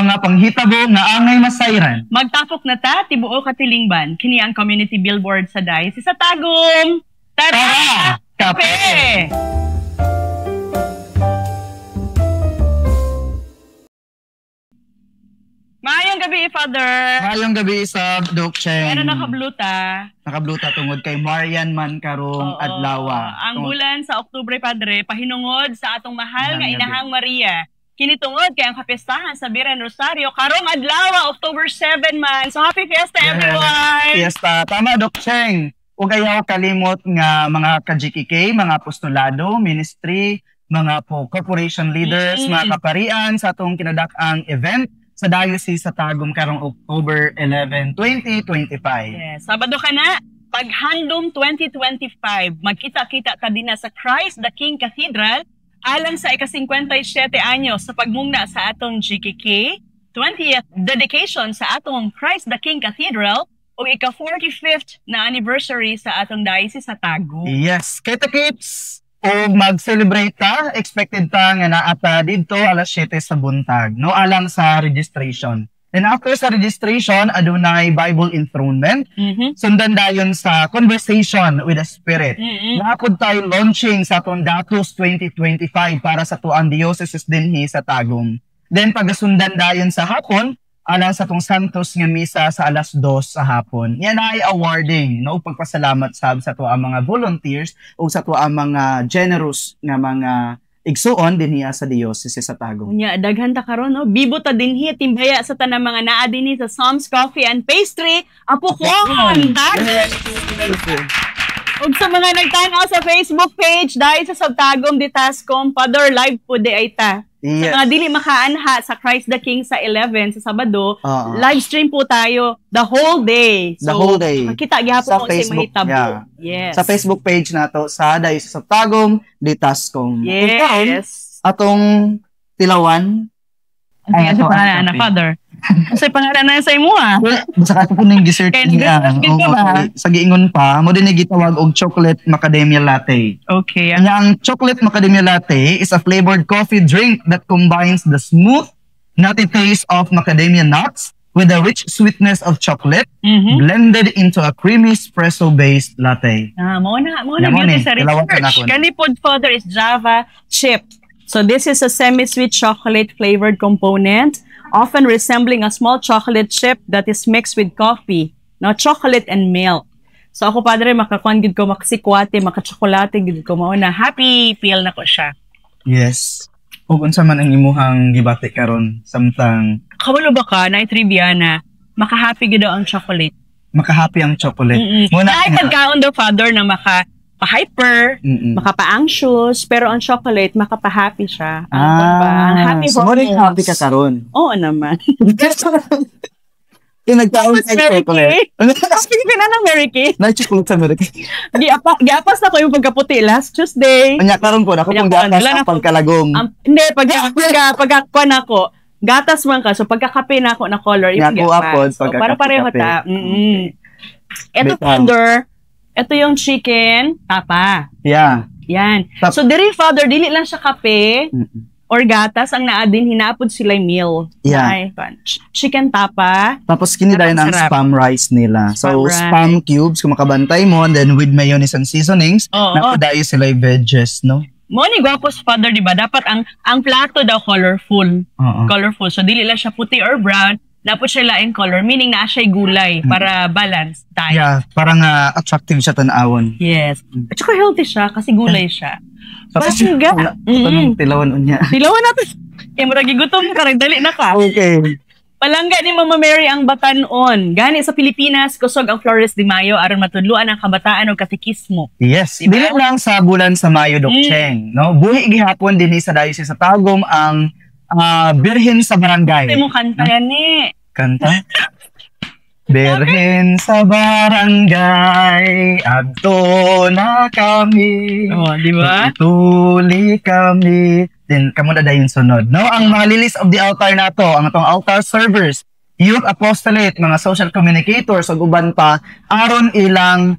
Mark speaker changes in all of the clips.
Speaker 1: mga panghitabo nga angay masayran.
Speaker 2: Magtapok na ta, tibuo katilingban. Kini ang community billboard sa Diocese sa Tagum. Tara! Kape! Maayong gabi, Father.
Speaker 1: Maayong gabi sa Doc Cheng.
Speaker 2: Pero nakabluta.
Speaker 1: Nakabluta tungod kay Marian man karong adlawa.
Speaker 2: Ang bulan sa Oktubre, Padre, pahinungod sa atong mahal nga Inahang Maria. Kinitungod kay ang kapistahan sa Birhen Rosario karong adlaw October 7 man. So happy fiesta everyone.
Speaker 1: Fiesta. Tama Doc Cheng. Ug ayaw kalimot nga mga ka-GKK, mga apostolado, ministry, mga corporation leaders, mga kaparian sa atong kinadak-ang event sa Diocese sa Tagum karong October 11, 2025.
Speaker 2: Yes, Sabado ka na. Paghandom 2025, magkita-kita ta din sa Christ the King Cathedral alang sa ika-57 anyos sa pagmungna sa atong GKK, 20th dedication sa atong Christ the King Cathedral, o ika-45th na anniversary sa atong diocese sa Tagum.
Speaker 1: Yes, kita kids, o mag-celebrate ta, expected ta nga naata dito alas 7 sa buntag, no alang sa registration. Then after sa registration, adunay Bible enthronement. Sundan dayon sa conversation with the Spirit. Napod tayo launching sa atong Datos 2025 para sa tuang diocese dinhi sa Tagum. Then pagasundan dayon sa hapon, alang sa atong Santos nga misa sa alas 2 sa hapon. Yan ay awarding, no, pagpasalamat sa tuang mga volunteers o sa tuang mga generous nga mga igsuon dinhi sa diocese sa Tagum.
Speaker 2: Unya daghan ta karon no, bibo ta dinhi timbaya sa tanang mga naa dinhi sa Psalms Coffee and Pastry, Apukon. Ug sa mga nagtan-aw sa Facebook page dahil sa Tagum di Tascom, Father live po di ay ta.
Speaker 1: Yes.
Speaker 2: Sa mga dili makaanha sa Christ the King sa 11 sa Sabado, live stream po tayo the whole day.
Speaker 1: So, the whole day.
Speaker 2: Makita gyapon mo sa mahitabo.
Speaker 1: Yeah.
Speaker 2: Yes.
Speaker 1: Sa Facebook page nato sa Diocese of Tagum, di Tascom.
Speaker 2: Yes.
Speaker 1: Atong tilawan.
Speaker 2: Ay, sa pangalan na Father. Sa pangalan na sa imo ah.
Speaker 1: Basta ka po ning dessert niya. Sa giingon pa, mo din gitawag og chocolate macadamia latte.
Speaker 2: Okay.
Speaker 1: Ang chocolate macadamia latte is a flavored coffee drink that combines the smooth, nutty taste of macadamia nuts with the rich sweetness of chocolate blended into a creamy espresso-based latte.
Speaker 2: Mo na beauty sa research. Kani pod Father is Java chip. So this is a semi-sweet chocolate flavored component, often resembling a small chocolate chip that is mixed with coffee, no, chocolate and milk. So ako Padre makakuan gid ko makasikwate, makachokolate gid ko mao na happy feel na ko siya.
Speaker 1: Yes. Ug unsa man ang imuhang gibati karon samtang
Speaker 2: kabalo ba ka na trivia na maka-happy gid ang chocolate.
Speaker 1: Maka-happy ang chocolate.
Speaker 2: Muna ay pagkaon daw Father na maka-hyper, makapa-anxious, pero ang chocolate, makapa-happy siya. Ang happy
Speaker 1: so
Speaker 2: hormones.
Speaker 1: So, happy ka karon.
Speaker 2: Oo naman.
Speaker 1: Yung nagtaon sa chocolate.
Speaker 2: Sige na ng Mary Kay.
Speaker 1: Na-chocolate sa Mary Kay.
Speaker 2: Giapas na ko yung pagkaputi last Tuesday.
Speaker 1: Anya, karon po, ako pong gatas ang pagkalagom.
Speaker 2: Hindi, pagkakuan ako, gatas man ka, so pagkakape na ako na color, yung giapas. So, para pareho ta. Ito, Father, ito yung chicken, tapa.
Speaker 1: Yeah.
Speaker 2: Yan. So, diri Father, dili lang siya kape or gatas, ang naadin, hinapod sila meal.
Speaker 1: Yeah.
Speaker 2: Ay, chicken tapa.
Speaker 1: Tapos kinidayon ang spam rice nila. So, spam cubes, kung makabantay mo, and then with mayonnaise and seasonings, nakudayo sila yung veggies, no?
Speaker 2: Mo ni gwapos Father, di ba? Dapat ang plato daw colorful. Colorful. So, dili lang siya puti or brown. Dapat siya laing color, meaning na siya gulay para balance tayo.
Speaker 1: Yeah, parang attractive siya tanawon.
Speaker 2: Yes. At saka healthy siya kasi gulay siya.
Speaker 1: Tapos tilawan unya.
Speaker 2: Tilawan natin. Kaya maragi gutom ka, dali na ka.
Speaker 1: Okay.
Speaker 2: Palangga ni Mama Mary ang Batanon. Gani sa Pilipinas, kusog ang Flores de Mayo aron matudluan ang kabataan o katikismo.
Speaker 1: Yes. Diba? Dili lang sa bulan sa Mayo, Doc Cheng. No? Buhi gihapon din sa Diocese sa Tagum ang Birhen sa Barangay.
Speaker 2: Ito mo kanta yan eh.
Speaker 1: Kanta? Birhen sa barangay, adto na kami.
Speaker 2: Oh, di ba?
Speaker 1: Tuli kami. Then, kamo na dayon sunod. No, ang mga lilis of the altar nato, ang atong altar servers, youth apostolate, mga social communicators, ug uban pa, aron ilang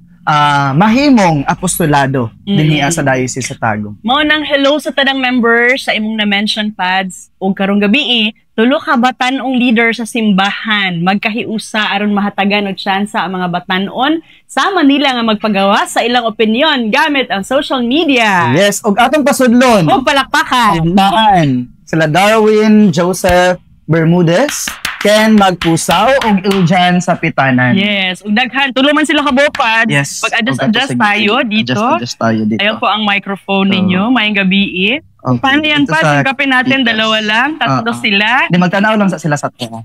Speaker 1: mahimong apostolado dinhi sa Diocese sa Tagum.
Speaker 2: Mao nang hello sa tanang members sa imong na-mention pads ug karong gabi Tulo ka batanong leader sa simbahan, magkahiusa aron mahatagan og tsansa ang mga batanon sa Manila nga magpagawa sa ilang opinyon gamit ang social media.
Speaker 1: Yes, og atong pasudlon.
Speaker 2: Og palakpakan.
Speaker 1: Simbahan. Sila Darwin, Joseph Bermudez, Ken Magpusaw og Iljan sa Pitanan.
Speaker 2: Yes, ug daghan tulo man sila kabopad.
Speaker 1: Yes.
Speaker 2: Pag-adjust tayo dito.
Speaker 1: Adjust tayo dito.
Speaker 2: Ayun po ang microphone ninyo, mayong gabi.
Speaker 1: Okay.
Speaker 2: Paano yan pa? Singkapin natin, dalawa lang, tatlo sila.
Speaker 1: Di magtanaw lang sa sila sa tuwa.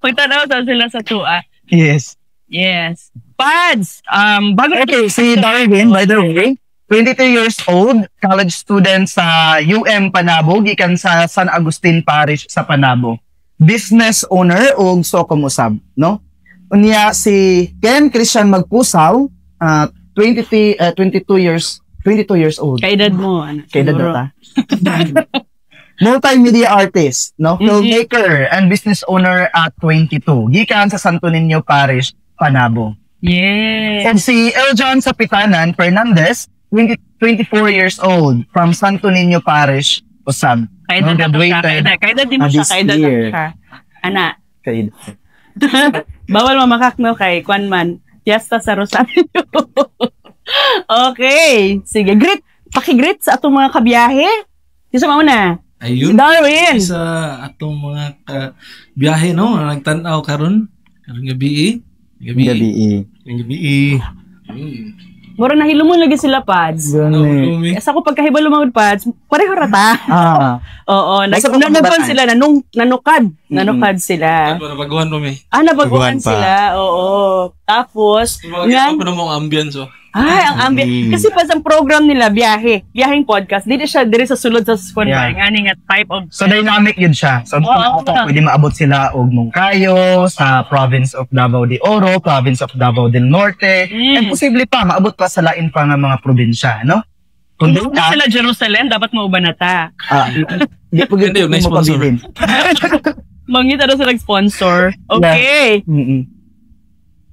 Speaker 2: Magtanaw sila sa tuwa.
Speaker 1: Yes.
Speaker 2: Yes. Pads, bago
Speaker 1: okay, si Darwin, by the way, 23 years old, college student sa UM Panabo, gikan sa San Agustin Parish sa Panabo. Business owner o Sokomusab, no? Unya si Ken Christian Magpusaw, 22 years old.
Speaker 2: Kaedad mo, ano?
Speaker 1: Kaedad na ta. Multimedia artist, no? Filmmaker and business owner at 22. Gikan sa Santo Niño Parish, Panabo.
Speaker 2: Yes.
Speaker 1: And si Eljan sa Pitanan, Fernandez, 24 years old, from Santo Niño Parish, Usab.
Speaker 2: Kaedad na siya. Kaedad din mo siya. Kaedad na siya. Ana.
Speaker 1: Kaedad.
Speaker 2: Bawal mamakak no kay Kwanman. Fiesta sa Rosario. Okay. Sige, greet. Paki-greet sa atong mga kabiyahe. Isa mauna.
Speaker 3: Ayun.
Speaker 2: Si Darwin.
Speaker 3: Sa atong mga biyahe, no? Nagtanaw karon. Karong gabi.
Speaker 2: Mura nahilo mo lagi sila, Pads. Asa ko pagkahibalo mga Pads, pareho rata. Oo, nanukad sila, nanukad sila.
Speaker 3: Nabaguhan mo, may.
Speaker 2: Nabaguhan sila, oo. Tapos,
Speaker 3: yan. Ano mong ambience, oh?
Speaker 2: Ang ambience. Kasi pa sa program nila, biyaheng podcast, dito siya, dito sa sulod sa Squad Bar, nga type of...
Speaker 1: So, dynamic yun siya. So, pwede maabot sila og Moncayo, sa province of Davao de Oro, province of Davao del Norte, and posible pa, maabot pa sa lain pa nga mga probinsya, no?
Speaker 2: Kung sila Jerusalem, dapat mauban na ta.
Speaker 1: Di po ganito mo pabilin.
Speaker 2: Mangita na sila sponsor. Okay.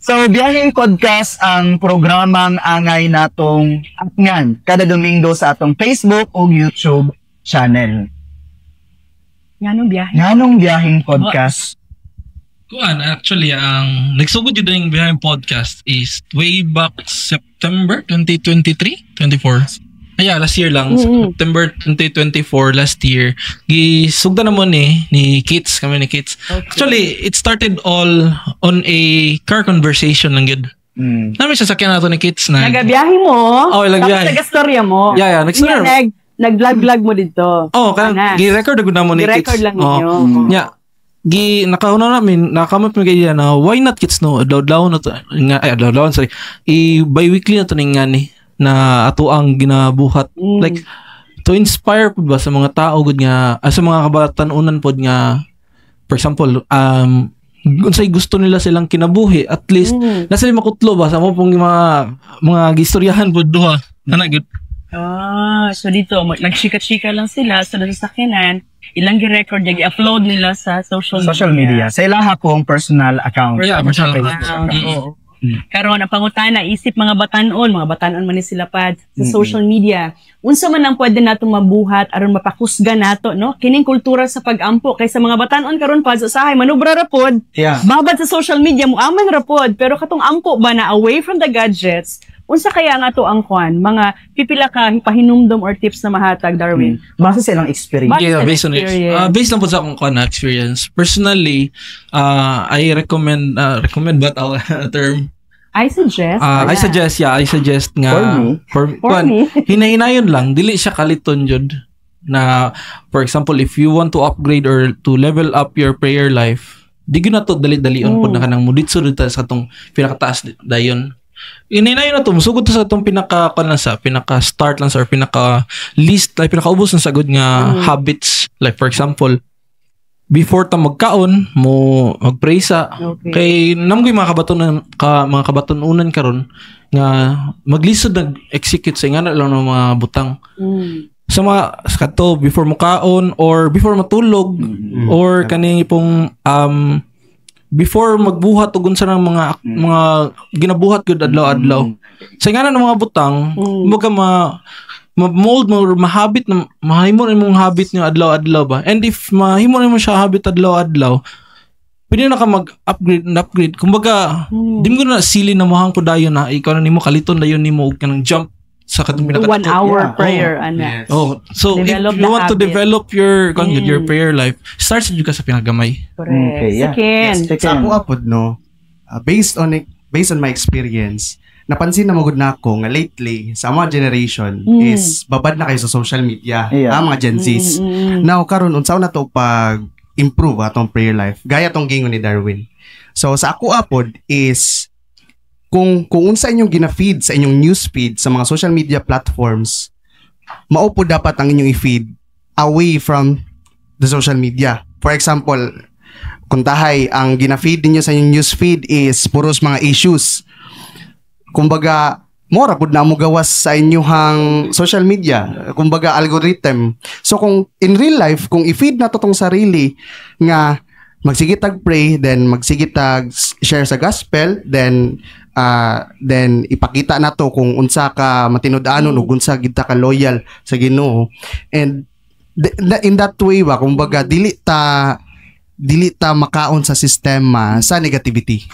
Speaker 1: So, Biyaheng Podcast ang programang angay natong atngan kada Domingo sa atong Facebook o YouTube channel. Nganong Biyaheng Podcast?
Speaker 3: Actually, ang nagsugod yun yung Biyaheng Podcast is way back September 2023? 24? Last year lang. September 2024, last year. Gisugda naman ni Kits, kami ni Kits. Okay. Actually, it started all on a car conversation lang yun. Namin sasakyan nato ni Kits na...
Speaker 2: Nagabiyahe mo?
Speaker 3: Nagabiyahe.
Speaker 2: Tapos nag-storya mo? Nag-vlog mo dito?
Speaker 3: Gi-record ako na mo ni Kits.
Speaker 2: Gi-record lang ninyo.
Speaker 3: Nakauna namin, nakamot mo kayo na, why not Kits, no? Adlaw-adlaw na to. Adlaw-adlaw, sorry. Bi-weekly na to nga ni na ato ang ginabuhat like to inspire pud ba sa mga tao gud nga sa mga kabatan-unan pod nga for example unsay gusto nila silang kinabuhi at least nasa makutlo ba sa mo pong mga gistoryahan pod duha ana gud.
Speaker 2: So dito nagchika-chika lang sila sa sasakyanan, ilang gi-record i-upload nila sa social media.
Speaker 1: Sa ilang akong personal account.
Speaker 3: Personal account.
Speaker 2: Karon ang pangutana isip mga batanon man ni sila Pad sa social media. Unsa man ang pwede nato mabuhat aron mapakusga nato no kining kultura sa pag-ampo kay sa mga batanon karon Pad sa usahay manubra ra pod. Babad sa social media mo aman ra pod pero katong ampo ba na away from the gadgets. Unsa kaya nga to ang kwan mga pipila ka pahinumdom or tips na mahatag Darwin?
Speaker 1: Base sa ilang experience.
Speaker 3: Based on experience. Based lang po sa akong kwan na experience. Personally, I recommend ba term?
Speaker 2: I suggest
Speaker 3: nga for me hinahinayon lang dili siya kaliton jud na for example if you want to upgrade or to level up your prayer life di gyud nato dali-dalion pod na kanang muditso dito sa atong pinakataas dayon. Ininayon na to, musugod to sa itong pinaka-start lang or pinaka-list, like pinaka-ubos na sagod nga habits. Like for example, before ta magkaon, mo mag-pray sa, kay namoy mga kabatonunan karon nga maglisod nag-execute sa nga lang ng mga butang. Sa mga skato, before mo kaon, or before matulog, or kaning pong before magbuhat ug unsa nang mga ginabuhat gud adlaw-adlaw. Sa ngalan ng mga butang, ma-mold mo, mahabit na, mahimo na mong habit niyo adlaw-adlaw ba? And if mahimo na mo siya habit adlaw-adlaw, pwede na ka mag-upgrade. Kumbaga, di mo na sili na mohang ko dayon na, ikaw na nimo kaliton dayon nimo og kanang jump sa katong pinaka
Speaker 2: 1 hour prayer
Speaker 3: yes. So if you want to develop your prayer life, start sa ka sa pinagamay.
Speaker 2: Correct. Okay, Second.
Speaker 4: Sa ako apod no, based on my experience, napansin na magud na ako nga lately sa mga generation is babad na kayo sa social media, mga Gen Zs. Now karon unsaon na to pag improve atong prayer life gaya tong gingon ni Darwin. So sa ako apod is kung unsa inyong gina-feed sa inyong newsfeed sa mga social media platforms, mao po dapat ang inyong i-feed away from the social media. For example, kung tahay ang gina-feed niyo sa inyong newsfeed is puros mga issues, kumbaga mora pud na mo gawas sa inyong social media, kumbaga algorithm. So kung in real life, kung i-feed na to tong sarili nga magsigitag pray, then magsigitag share sa gospel, then ipakita na to kung unsa ka matinud-anon ug unsa gid ta ka loyal sa Ginoo. And in that way ba, kumbaga dili ta makaon sa sistema sa negativity.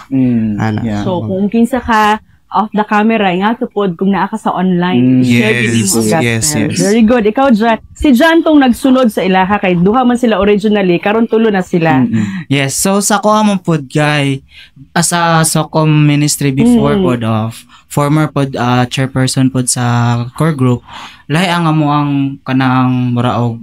Speaker 2: So kung kinsa ka off the camera nga tupod kung naa ka sa online, share din mo
Speaker 4: yes.
Speaker 2: Very good. Ikaw John, si John tong nagsunod sa ilaha kay duha man sila originally, karon tulo na sila.
Speaker 5: Yes, so sa ko man pod kay as a Socom ministry before pod of former pod chairperson pod sa core group, lahi ang amo ang kanang muraog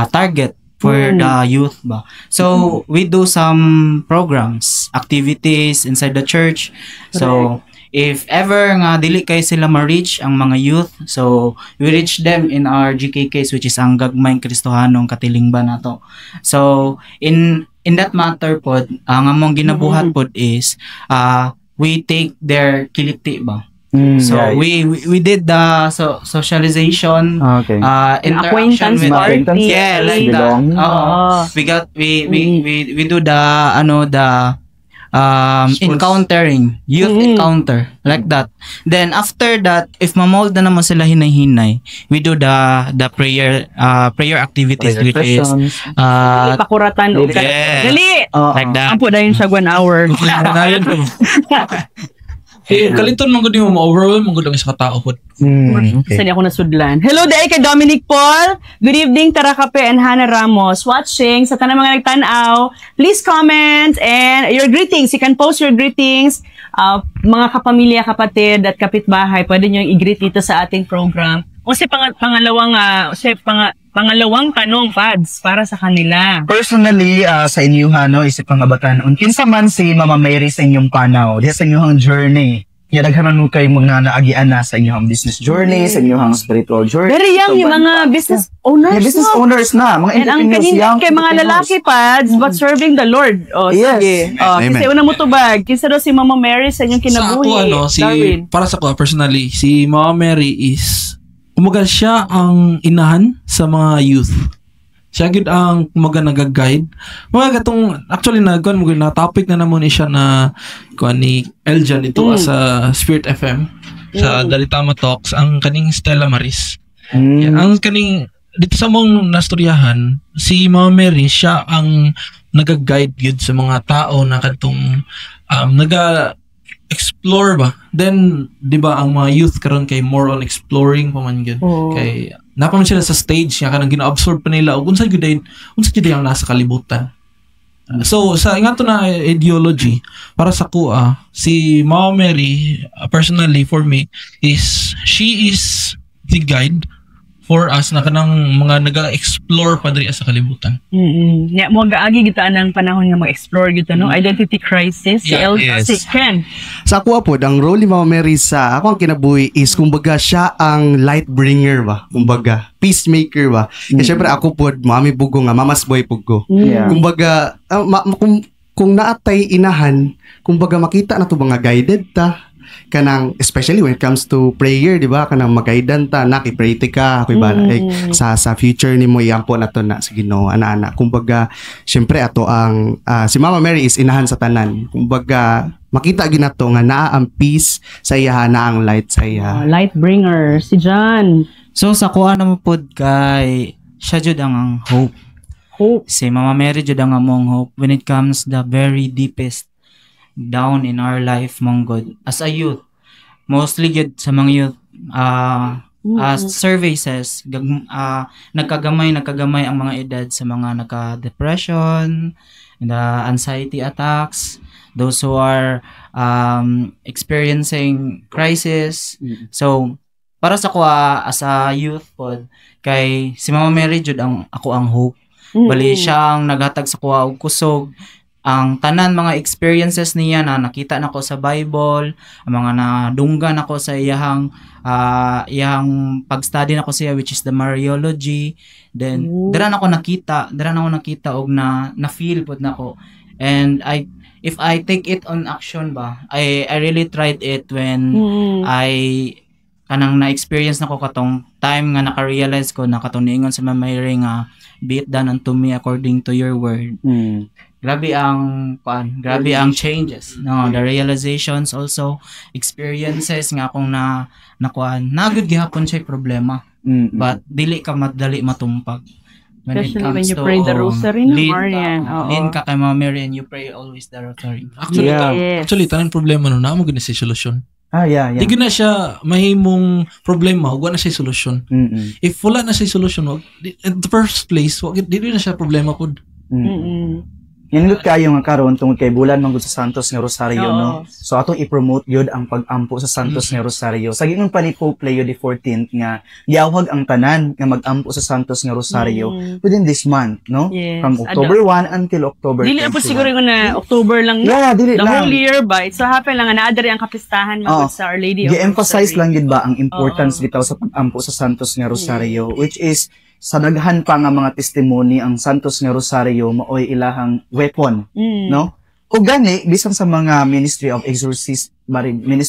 Speaker 5: target for the youth ba. So we do some programs, activities inside the church. So if ever nga dili kay sila ma-reach ang mga youth, so we reach them in our GKKs, which is ang Gagmayng Kristohanong Katilingban nato. So in that matter pod, ang among ginabuhat pod is we take their kiliti ba. So we did the socialization, interaction with
Speaker 2: party.
Speaker 5: Like that. We do the encountering, youth encounter, like that. Then after that, if mamold na naman sila hinay-hinay, we do the prayer activities, which is
Speaker 2: pakuratan o dali
Speaker 5: like that.
Speaker 2: Ampo dayon siya 1 hour.
Speaker 3: Kaliton man gud mo ma-overwhelm man gud ang isa ka tao pod.
Speaker 2: Saan ako nasudlan. Hello day kay Dominic Paul. Good evening Tara Kape and Hannah Ramos watching. Sa tanang mga nagtanaw, please comment and your greetings. You can post your greetings. Mga kapamilya, kapatid at kapitbahay, pwede nyo i-greet dito sa ating program. O si pangalawang tanong, Fads, para sa kanila.
Speaker 1: Personally, sa inyo, isip pangabatan, kinsa man si Mama Mary sa inyong panaw, diya sa inyong journey, naghaman mo kayo mga naagian na sa inyong business journey, sa inyong spiritual journey.
Speaker 2: Very young, yung mga business owners.
Speaker 1: Yeah, business owners na, mga entrepreneurs, young
Speaker 2: kay mga lalaki, Pads, but serving the Lord. Sige. Kasi una mo tubag, kinsa daw si Mama Mary sa inyong kinabuhi, Darwin?
Speaker 3: Para sa ko, personally, si Mama Mary is kumaga siya ang inahan sa mga youth. Siya gud ang kumaga nag-guide. Mga gatong actually na topic na namon siya na kuan ni Eljan ito sa Spirit FM sa Dalitama Talks ang kaning Stella Maris. Ang kaning dito sa mong nastoryahan si Mama Mary siya ang nag-guide gud sa mga tao na kadtong explore ba. Then, di ba, ang mga youth karon kay more on exploring pa man yun. Kay, napaman sila sa stage nga kanang gina-absorb pa nila o unsa jud ang nasa kalibutan. So, sa nga to na ideology, para sa kuha, si Mama Mary, personally for me, she is the guide for us na kanang mga nag-explore pa diri sa kalibutan.
Speaker 2: Yeah, mo gaagi kita anang panahon nga mag-explore gito no, identity crisis, si Ken.
Speaker 4: Sa ako po, ang role ni Mama Mary sa ako ang kinabuhi is kumbaga siya ang light bringer ba, kumbaga peacemaker ba. Kasi syempre ako po, mami bugo nga, mamas boy pugo. Kumbaga kung naatay inahan, kumbaga makita na to mga guided ta. Kanang especially when it comes to prayer, di ba, kanang mag-guidan ta na kay-pray ka ako'y bala sa future nimo iampo na to na sa Ginoo ana-ana. Kumbaga syempre ato ang si Mama Mary is inahan sa tanan. Kumbaga makita gyud nato nga naa ang peace sa iya, na ang light sa iya.
Speaker 2: Light bringer si John.
Speaker 5: So sa kuha na mo pod kay siya jud ang hope. Si Mama Mary jud ang among hope when it comes the very deepest down in our life mong God as a youth. Mostly jud sa mga youth survey says nagkagamay ang mga edad sa mga naka-depression, the anxiety attacks, those who are experiencing crisis. So para sa kuha as a youth pod kay si Mama Mary jud ako ang hope. Bali siyang naghatag sa kuha og kusog ang tanan mga experiences niya na nakita nako sa Bible, ang mga nadunggan nako sa iyang pag-study nako siya which is the Mariology. Then dira na ako nakita og na feel pud nako. And if I take it on action ba, I really tried it when I kanang na-experience nako katong time nga naka-realize ko na katong niingon sa Mama Mary nga be it done unto me according to your word. Grabe ang changes, no, the realizations also, experiences nga akong nagud gihapon siya problema, but dili ka madali matumpag when
Speaker 2: especially
Speaker 5: it comes
Speaker 2: when you
Speaker 5: to
Speaker 2: pray the rosary no Marian.
Speaker 5: Lean ka kay Mama Mary and you pray always the rosary.
Speaker 3: Actually tanang problema no namo gani sa solusyon. Di na siya mahimong problema, wala na siya solusyon. If wala na siya solusyon, in the first place, di na siya problema pod.
Speaker 1: Yangot kayo nga karon tungod kay bulan manggod sa Santos nga Rosario no. So atong i-promote yun ang pag-ampo sa Santos nga Rosario. Sa gingon pa ni Pope Leo XIV nga giawhag ang tanan nga mag-ampo sa Santos nga Rosario within this month, no?
Speaker 2: Yes.
Speaker 1: From October 1 until October 21.
Speaker 2: Dili po siguro na October lang.
Speaker 1: Dili
Speaker 2: the
Speaker 1: lang.
Speaker 2: whole year ba? It so happen lang na adari ang kapistahan manggod sa Our Lady of Rosario.
Speaker 1: Gi-emphasize lang gid ba ang importance bitaw sa pag-ampo sa Santos nga Rosario which is sa daghan pa nga mga testimony ang Santos nga Rosario maoy ilahang weapon, no? O gani bisan sa mga ministry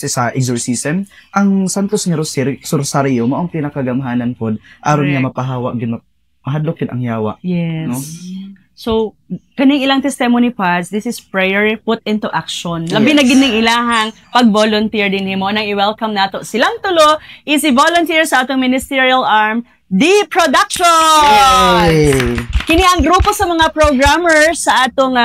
Speaker 1: sa exorcism, ang Santos nga Rosario mao ang pinakagamhanan pod aron nga mapahawa gid mahadlok gid ang yawa.
Speaker 2: Yes.
Speaker 1: No?
Speaker 2: So, kaning ilang testimony pads, this is prayer put into action. Labi na gid ning ilahang pag-volunteer din himo nang i-welcome nato silang tulo is volunteer sa atong ministerial arm The Production! Kini ang grupo sa mga programmers sa atong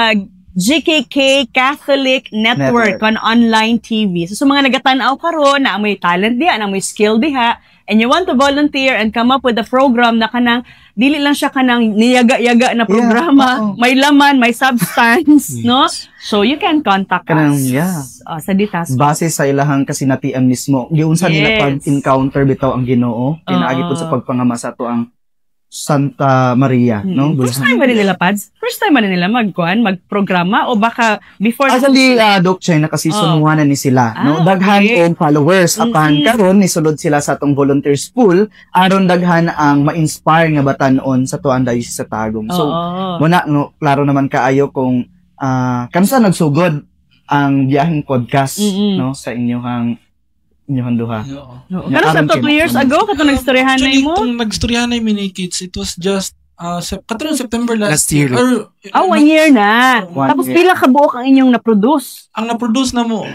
Speaker 2: GKK Catholic Network on online TV. So, sa mga nagatanaw karon na may talent diha, na may skill diha, and you want to volunteer and come up with a program na kanang dili lang siya kanang niyaga-yaga na programa, may laman, may substance, no? So you can contact us sa Ditas.
Speaker 1: Base sa ilahang kasinatian mismo, giunsa nila pag-encounter bitaw ang Ginoo, pinaagi pud sa pagpangama sa ato ang Santa Maria, no?
Speaker 2: First time ba nila, Pads? First time ba nila magprograma o baka before?
Speaker 1: Actually, Doc Chay, naka-season 1 na ni sila, no? Daghan og followers. Apan karon nisulod sila sa atong volunteer school aron daghan ang ma-inspire nga batan-on sa tuang Diocese sa Tagum. So, muna, no, klaro naman kaayo kung kansa nagsugod ang biyaheng podcast, no, sa inyong duha.
Speaker 2: Pero sa 2 years ago, kato nagstoryahanay mo?
Speaker 3: Actually, nagstoryahanay mi ni kids, it was just katulong September last
Speaker 4: year.
Speaker 2: 1 year na. Tapos pila ka buok ang inyong na-produce?
Speaker 3: Ang na-produce na mo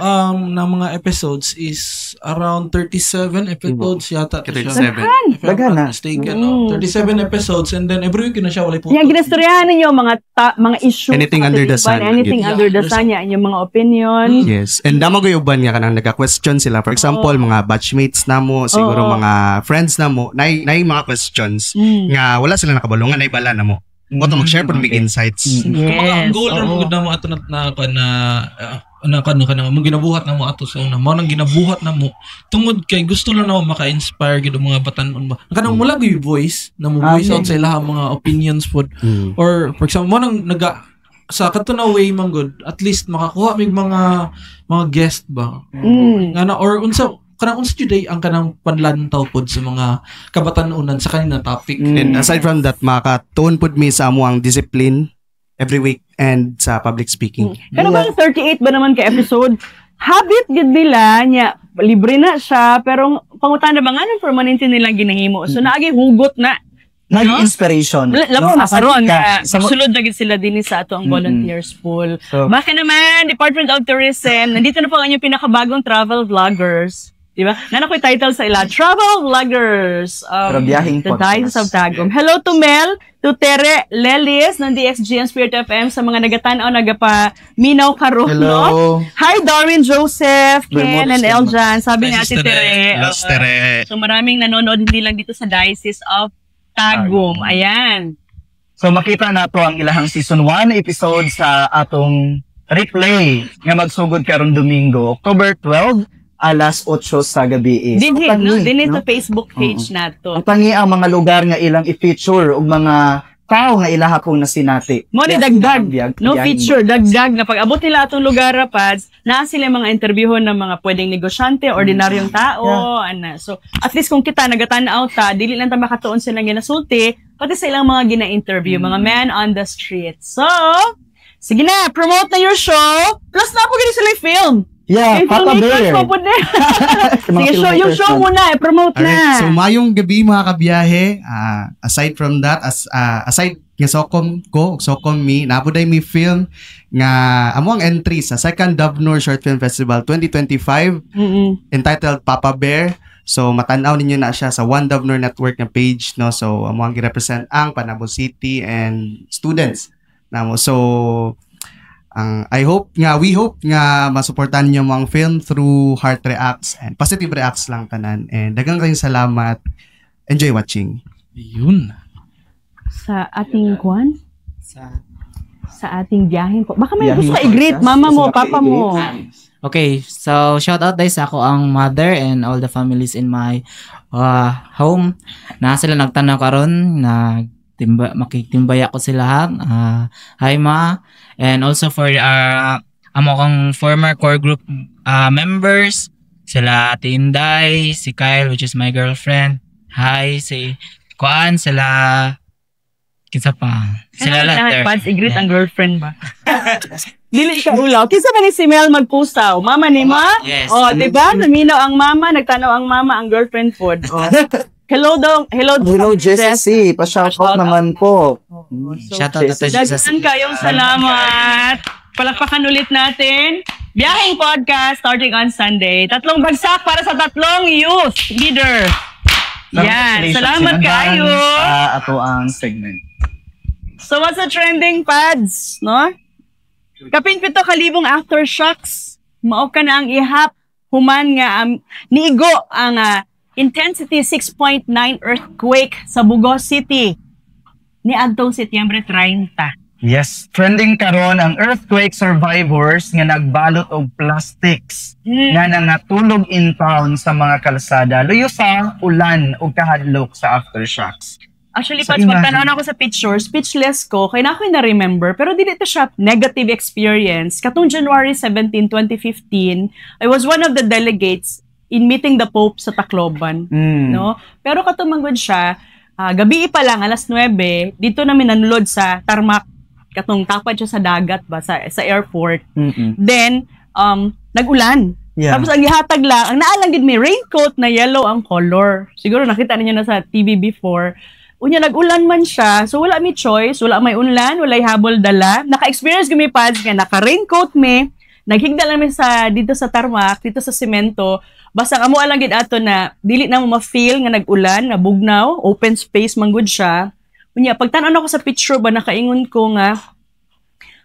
Speaker 3: na mga episodes is around 37 episodes yata.
Speaker 4: 37.
Speaker 1: Daghan na.
Speaker 3: 37 episodes and then every week na siya walay po.
Speaker 2: Yung ginastoryahan ninyo mga issue.
Speaker 4: Anything under the sun.
Speaker 2: Anything under the sun niya, inyong mga opinion.
Speaker 4: Yes. And damagoy-uban nga kanang nagka-question sila. For example, mga batchmates na mo, siguro mga friends na mo, na mga questions nga wala sila nakabalungan na ibala na mo. Mo to mag-share po ng insights.
Speaker 3: Ang goal na mo ato mo ginabuhat na mo ato sa una. Mo nang ginabuhat na mo tungod kay gusto lang na mo maka-inspire gid mga batan-on ba. Kanang wala gyud voice na mo voice out sa ilahang mga opinions pod. Or for example, mo nang sa katunaw way man good, at least makakuha mig mga guest ba. Ngana or unsa kanang today ang kanang panlantaw pod sa mga kabatan-onan sa kanina topic.
Speaker 4: And aside from that, makatuon pod mi sa amo ang discipline every week and sa public speaking.
Speaker 2: Pero ba 38 ba naman ka episode? Habit gid nila nya libre na siya pero pangutan na ba nga permanente nilang ginahimo. So naagi hugot na
Speaker 1: nag-inspiration.
Speaker 2: Labo na karon sulod na gid sila dinhi sa ato ang volunteers pool. Baka naman Department of Tourism, nandito na po ang inyong pinakabagong travel vloggers. Diba? Nana ko'y title sa ila, Travel Vloggers of the Diocese of Tagum. Hello to Mel, to Tere Lelis ng DXG and Spirit FM sa mga nagatanaw, nagapa-minaw karon.
Speaker 1: Hello.
Speaker 2: Hi, Darwin, Joseph, Ken, and Eljan. Sabi ni Ate Tere. So maraming nanonood hindi lang dito sa Diocese of Tagum. Ayan.
Speaker 1: So makita na to ang ilahang season 1 episode sa atong replay nga magsugod karong Domingo, October 12, alas 8 sa gabi.
Speaker 2: Dinhi sa Facebook page nato.
Speaker 1: Ang tangi ang mga lugar nga ilang i-feature ug mga tao nga ilaha pong nasinati.
Speaker 2: Mo ni dagdag, no feature, dagdag na pag abot nila atong lugar pads, naa sila mga interviewon ng mga pwedeng negosyante, ordinaryong tao, ana. So at least kung kita nagatanaw ta, dili lang ta makatuon sila ginasulti, pati sa ilang mga gina-interview, mga man on the street. So, sige na, promote na your show. Plus na po gini sila film.
Speaker 1: Yeah, Papa Bear.
Speaker 2: Sige, yung show muna, promote na.
Speaker 4: So, mayong gabi mga kabiyahe. Aside from that, aside nga Sokom ko, Sokom me, nabuday mi film nga amo ang entry sa second Dubnor Short Film Festival 2025 entitled Papa Bear. So, matanaw ninyo na siya sa One Dubnor Network na page, no? So, amo ang gi-represent ang Panabo City and students. Namo. So, we hope nga masuportahan niyo ang film through heart reacts and positive reacts lang tanan. And daghang kayong salamat. Enjoy watching.
Speaker 3: Yun.
Speaker 2: Sa ating kwan? Sa ating biyahin po. Baka may gusto i-greet mama mo, papa mo.
Speaker 5: Okay, so shout out dahil sa ako ang mother and all the families in my home. Na sila nagtanaw karon na makitimbay ako sila. Hi ma. And also for amo kong former core group members, sila Ate Inday, si Kyle which is my girlfriend. Hi, si Kuan, sila kinsa pa. Sila lahat.
Speaker 2: Pads i-greet ang girlfriend ba? Dili siya ulaw. Kinsa man ni si Mel magpusaw? Mama ni ma?
Speaker 5: Yes.
Speaker 2: Oh, di ba? Naminaw ang mama, nagtanaw ang mama ang girlfriend food. Oh. Hello, Jessie.
Speaker 1: Pa-shoutout naman po.
Speaker 5: Shoutout to Jessie.
Speaker 2: Daghan kayong salamat. Palakpakan ulit natin. Biyaheng podcast starting on Sunday. 3 bagsak para sa 3 youth leader. Yan. Salamat kayo.
Speaker 1: Sa ato ang segment.
Speaker 2: So what's the trending, Pads? No? Kapin 7,000 aftershocks. Mao ka na ang ihap. Human nga niigo ang intensity 6.9 earthquake sa Bugos City ni adtong Setyembre 30.
Speaker 1: Yes, trending karon ang earthquake survivors nga nagbalot og plastics nga nangatulog in town sa mga kalsada luyo sa ulan ug kahadlok sa aftershocks.
Speaker 2: Actually, so, pagtanaw na ako sa picture, speechless ko, kaya na ako na-remember, pero dili ito siya negative experience. Katong January 17, 2015, I was one of the delegates in meeting the Pope sa Tacloban. No? Pero katumanggod siya, gabi pa lang, alas 9, dito namin nanulod sa tarmac, katong tapad siya sa dagat ba, sa airport. Then, nag-ulan. Yeah. Tapos ang ihatag lang, ang naalang din may raincoat na yellow ang color. Siguro nakita niyo na sa TV before. Unya, nag-ulan man siya, so wala may choice, wala may ulan, wala habol dala. Naka-experience kami pads nga, naka-raincoat me, naghigda lang mi dito sa tarmac, dito sa semento. Basta amo lang gid ato na dili na mo ma-feel nga nag-ulan, nga bugnaw, open space man gud siya. Unya pagtan-aw ako sa picture ba nakaingon ko nga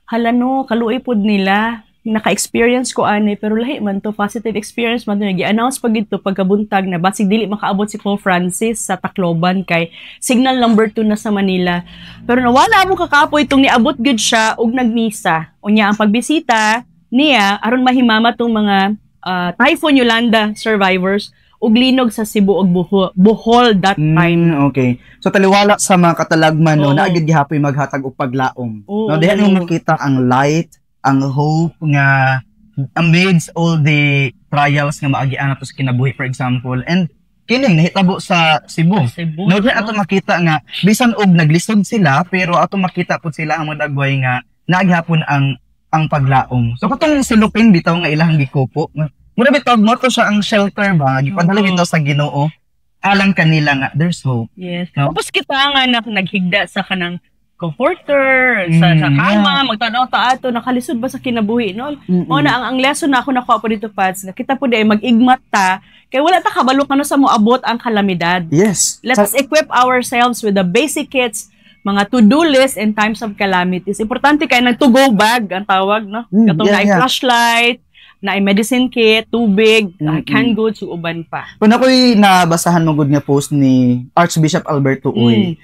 Speaker 2: hala no, kaluoy pod nila. Naka-experience ko ani pero lahi man to, positive experience man to. Gi-announce pag dito pagkabuntag na basig dili makaabot si Pope Francis sa Tacloban kay signal number 2 na sa Manila. Pero nawala mo kakapoy itong niabot gud siya og nagmisa. Unya ang pagbisita niya aron mahimama tong mga Typhoon Yolanda survivors ug linog sa Cebu ug Bohol that time.
Speaker 1: Okay. So taliwala sa mga katalagman no, naagid gihapoy maghatag og paglaom. No, diha mo makita ang light, ang hope nga amidst all the trials nga maagian ato sa kinabuhi, for example. And kining nahitabo sa Cebu. No, diha ato makita nga bisan og naglisod sila pero ato makita pud sila ang madagway nga naghapon ang paglaom. So katong silupin bitaw nga ilahang gikupo. Mura bitaw mo to siya ang shelter ba, gipadala bitaw sa Ginoo. Alang kanila nga there's hope.
Speaker 2: Yes. No? Tapos kita nga naghigda sa kanang comforter, sa kama, magtanaw ta ato, nakalisod ba sa kinabuhi, no? O na, ang lesson na ako nakuha po dito, Pads, na kita po di ay mag-igmat ta, kaya wala ta kabalo kano sa moabot ang kalamidad.
Speaker 1: Yes.
Speaker 2: Let us equip ourselves with the basic kits, mga to-do list in times of calamities. Importante kaya nag-to-go bag, ang tawag, no? Katong na flashlight, na medicine kit, tubig, canned goods, uban pa.
Speaker 1: Kung ako'y nabasahan mo good nga post ni Archbishop Alberto Uy,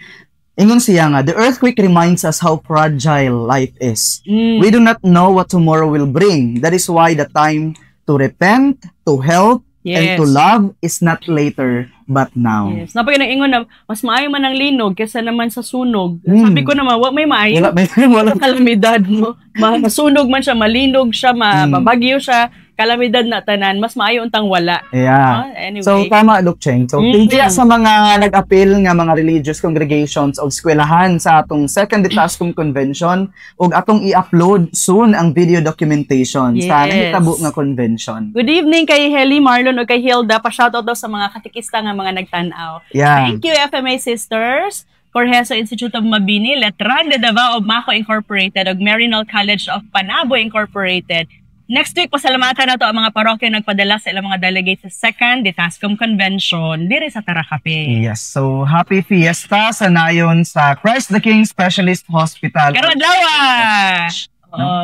Speaker 1: ingon siya nga, the earthquake reminds us how fragile life is. We do not know what tomorrow will bring. That is why the time to repent, to help, and to love is not later but now.
Speaker 2: Yes. Napag ingon na, mas maayo man ang linog kesa naman sa sunog. Sabi ko naman, may maayo. Wala kalamidad mo. Masunog man siya, malinog siya, mabagyo siya, kalamidad na tanan, mas maayo untang wala.
Speaker 1: Yeah.
Speaker 2: Anyway.
Speaker 1: So, tama, Lukcheng. So, kaya sa mga nag-appeal nga mga religious congregations o eskwelahan sa atong Second Ditascom Convention o atong i-upload soon ang video documentation sa nahitabo nga convention.
Speaker 2: Good evening kay Heli Marlon o kay Hilda. Pa-shoutout daw sa mga katikista nga mga nagtanaw.
Speaker 1: Yeah.
Speaker 2: Thank you, FMA Sisters. Corheso Institute of Mabini, Letran de Davao of Maco Incorporated, ug Marinol College of Panabo Incorporated. Next week, pasalamatan na to ang mga parokya nagpadala sa ilang mga delegates sa Second Ditascom Convention diri sa Taracape.
Speaker 1: Yes. So, happy fiesta sa nayon sa Christ the King Specialist Hospital.
Speaker 2: Karon adlaw.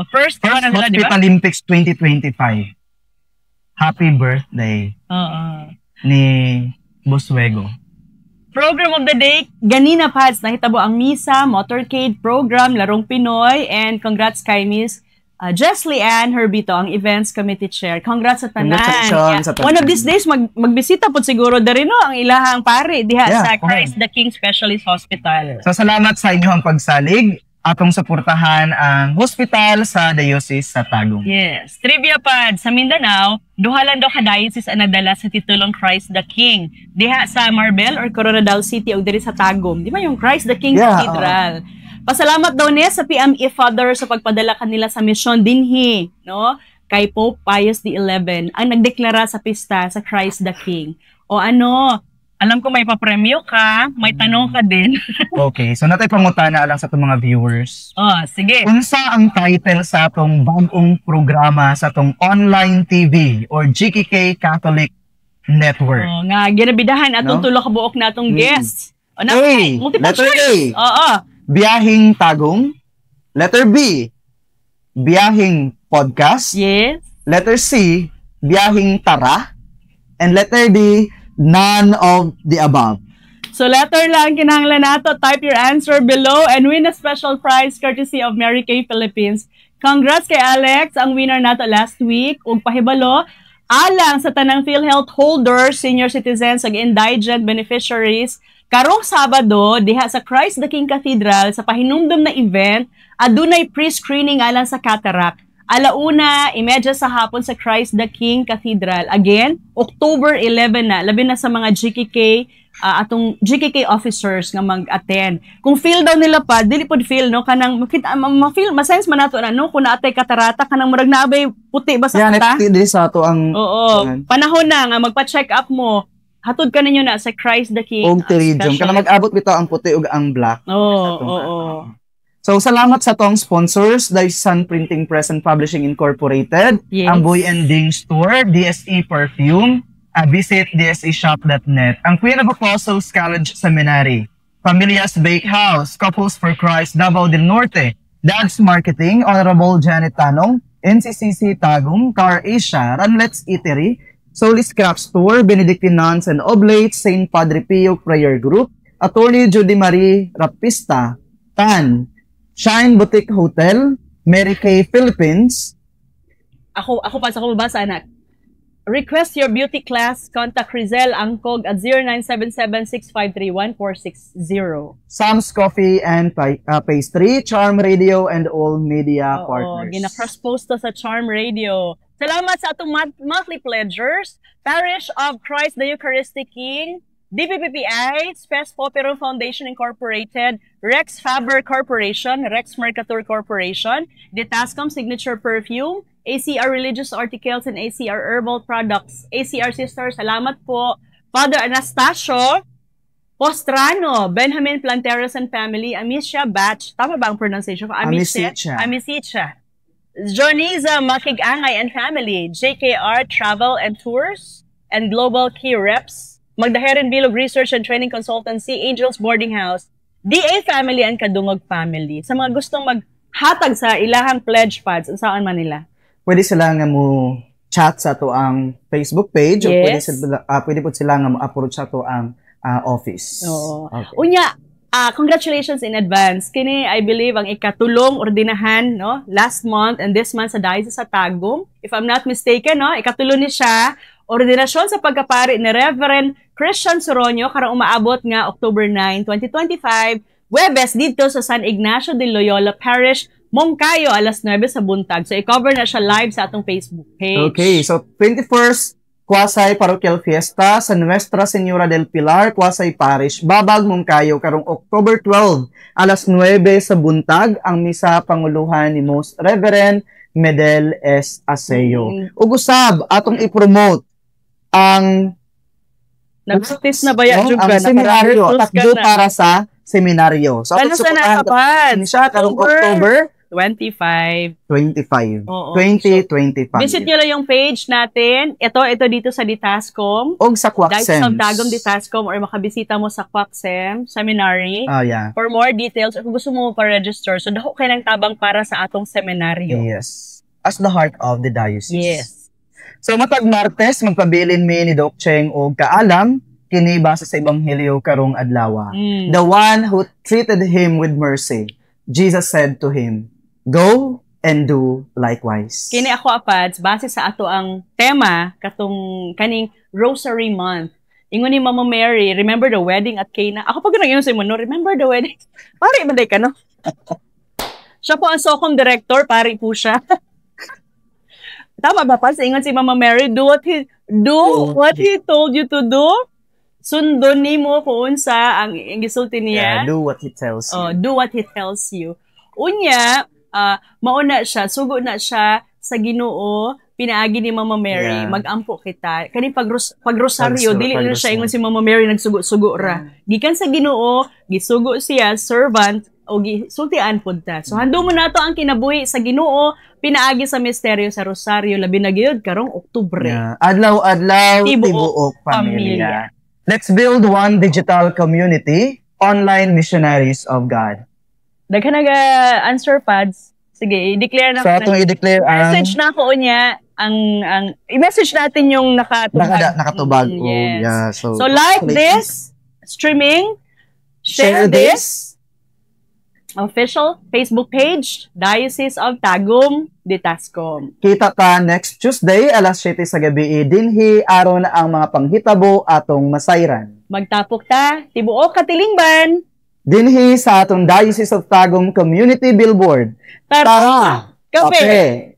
Speaker 2: First
Speaker 1: Hospital Olympics 2025. Happy birthday. Ni Boswego.
Speaker 2: Program of the day, ganina Pads, nahitabo ang misa, motorcade program, larong Pinoy, and congrats kay Miss Jesly Ann Herbito, ang events committee chair. Congrats sa tanan. One of these days, magbisita po siguro dari no ang ilahang pare diha sa Christ the King Specialist Hospital.
Speaker 1: So salamat sa inyong pagsalig. Atong suportahan ang hospital sa Diocese sa Tagum.
Speaker 2: Yes. Trivia Pad, sa Mindanao, duhalan daw ka diocese ang nadala sa titulong Christ the King. Diha sa Marbel or Coronadal City o diri sa Tagum. Di ba yung Christ the King Cathedral? Pasalamat daw niya sa PME Father sa pagpadala kanila sa misyon dinhi, no? Kay Pope Pius XI ang nagdeklara sa pista sa Christ the King. O ano, alam ko may papremyo ka, may tanong ka din.
Speaker 1: Okay, so natay pangutana lang sa itong mga viewers.
Speaker 2: Sige.
Speaker 1: Unsa ang title sa atong bagong programa sa atong online TV or GKK Catholic Network?
Speaker 2: Nga ginabidahan atong tulo ka buok na atong guests.
Speaker 1: Letter A. Biyahing Tagum. Letter B, Biyahing Podcast.
Speaker 2: Yes.
Speaker 1: Letter C, Biyahing Tara. And letter D, none of the above.
Speaker 2: So letter lang kinahanglan nato. Type your answer below and win a special prize courtesy of Mary Kay Philippines. Congrats kay Alex, ang winner nato last week. Ug pahibalo, alang sa tanang PhilHealth holders, senior citizens ug indigent beneficiaries, karong Sabado, diha sa Christ the King Cathedral, sa pahinumdum na event, adunay pre-screening alang sa cataract. 1:30 sa hapon sa Christ the King Cathedral. Again, October 11 na, labi na sa mga GKK, atong GKK officers nga mag-attend. Kung feel daw nila pa, dili pod feel, no? Kanang, ma-feel, ma-sense man nato na, no? Kung naatay katarata, kanang murag naabay puti ba sa kata?
Speaker 1: Yan, sa ato ang...
Speaker 2: Oo. Panahon na nga, magpa-check up mo. Hatod ka ninyo na sa Christ the King.
Speaker 1: Og Teridium. Kana mag-abot bitaw ang puti ug ang black.
Speaker 2: Oo.
Speaker 1: So, salamat sa tong sponsors, Dyson Printing Press and Publishing Incorporated, ang Boy and Ding Store, DSE Perfume, visit dseshop.net, ang Queen of Apostles College Seminary, Familias Bakehouse, Couples for Christ, Davao del Norte, Dad's Marketing, Honorable Janet Tanong, NCCC Tagum, Car Asia, Runlets Eatery, Solis Craft Store, Benedictine Nuns and Oblates, St. Padre Pio Prayer Group, Attorney Judy Marie Rapista, TAN, Shine Boutique Hotel, Mary Kay Philippines.
Speaker 2: Ako pa sa kumabasa, anak. Request your beauty class. Contact Rizel Angkog at 0977-653-1460.
Speaker 1: Sam's Coffee and Pastry, Charm Radio, and all media partners.
Speaker 2: Gina-cross-post to sa Charm Radio. Salamat sa atong monthly pledgers. Parish of Christ the Eucharistic King, DPPPI, Spes Popero Foundation Incorporated, Rex Faber Corporation, Rex Mercator Corporation, Ditascom Signature Perfume, ACR Religious Articles and ACR Herbal Products. ACR Sisters, salamat po. Father Anastasio, Postrano, Benjamin Planteros and family, Amicia Batch. Tama ba ang pronunciation ko? Amicitia. Joniza Makig-Angay and family, JKR Travel and Tours, and Global Key Reps, Magdaherin Bilog Research and Training Consultancy, Angels Boarding House, DA family and Kadungog family. Sa mga gustong maghatag sa ilahang pledge funds, saan man nila?
Speaker 1: Pwede sila nga mo chat sa to ang Facebook page,
Speaker 2: yes.
Speaker 1: O pwede po sila nga mo-approach sa to ang office.
Speaker 2: Oo. Okay. Unya, congratulations in advance. Kini, I believe, ang ikatulong ordinahan, no? Last month and this month sa Diocese sa Tagum. If I'm not mistaken, no? Ikatulo ni siya, ordinasyon sa pagkapari ni Reverend Christian Soronio, karang umaabot nga October 9, 2025, Webes dito sa San Ignacio de Loyola Parish, Mongkayo, alas 9 sa buntag. So, i-cover na siya live sa atong Facebook page.
Speaker 1: Okay, so 21st, Kwasay Parochial Fiesta sa Nuestra Señora del Pilar, Kwasay Parish, Babag, Mongkayo, karong October 12, alas 9 sa buntag, ang misa panguluhan ni Most Reverend Medel S. Aseo. Ugusab, atong i-promote ang
Speaker 2: nag-practice na ba yan?
Speaker 1: Ang seminaryo, takbo para sa seminaryo. So,
Speaker 2: ano sa nakapan?
Speaker 1: Siya karong October
Speaker 2: 25.
Speaker 1: 2025.
Speaker 2: Visit nyo lang yung page natin. Ito dito sa Ditascom.
Speaker 1: O sa Quaxems.
Speaker 2: Diocese of Tagum Ditascom or makabisita mo sa Quaxem Seminary.
Speaker 1: Yeah.
Speaker 2: For more details, kung gusto mo pa-register, so dako kayo ng tabang para sa atong seminaryo.
Speaker 1: Yes. As the heart of the diocese.
Speaker 2: Yes.
Speaker 1: So matag Martes, magpabilin mi ni Doc Cheng og kaalam, kini base sa Ebanghelyo karong adlaw. The one who treated him with mercy. Jesus said to him, "Go and do likewise."
Speaker 2: Kini ako apads, base sa ato ang tema katong kaning Rosary Month. Ingon ni Mama Mary, remember the wedding at Cana? Ako pag nang sa mo, no, remember the wedding? Pare man day ka, no? Siya po ang SOCOM director, pare po siya. Tama ba pa? Ingon si Mama Mary, do what he told you to do. Sundon nimo kung sa ang gisulti niya.
Speaker 1: Do what he tells you.
Speaker 2: Do what he tells you. Unya, mauna siya, sugo na siya sa Ginoo, pinaagi ni Mama Mary, magampo kita. Kani pagrosaryo, dili na siya ingon si Mama Mary nagsugo-sugo ra. Gikan sa Ginoo, gisugo siya servant o gisultian pud ta. So hando mo nato ang kinabuhi sa Ginoo, pinaagi sa misteryo sa Rosaryo labi na gyud karong Oktubre.
Speaker 1: Adlaw-adlaw tibuok pamilya. Let's build one digital community, online missionaries of God.
Speaker 2: Daghan answer pads. Sige, i-declare na.
Speaker 1: So, itong i-declare ang...
Speaker 2: Message na ko niya, i-message natin yung nakatubag.
Speaker 1: Nakatubag.
Speaker 2: Yes.
Speaker 1: Yeah,
Speaker 2: so like this, streaming, share this, official Facebook page, Diocese of Tagum, Ditascom.
Speaker 1: Kita ta next Tuesday, alas 7 sa gabi, dinhi aron ang mga panghitabo atong masayran.
Speaker 2: Magtapok ta, tibuok katilingban.
Speaker 1: Dinhi sa atong Diocese of Tagum Community Billboard.
Speaker 2: Tara! Kape!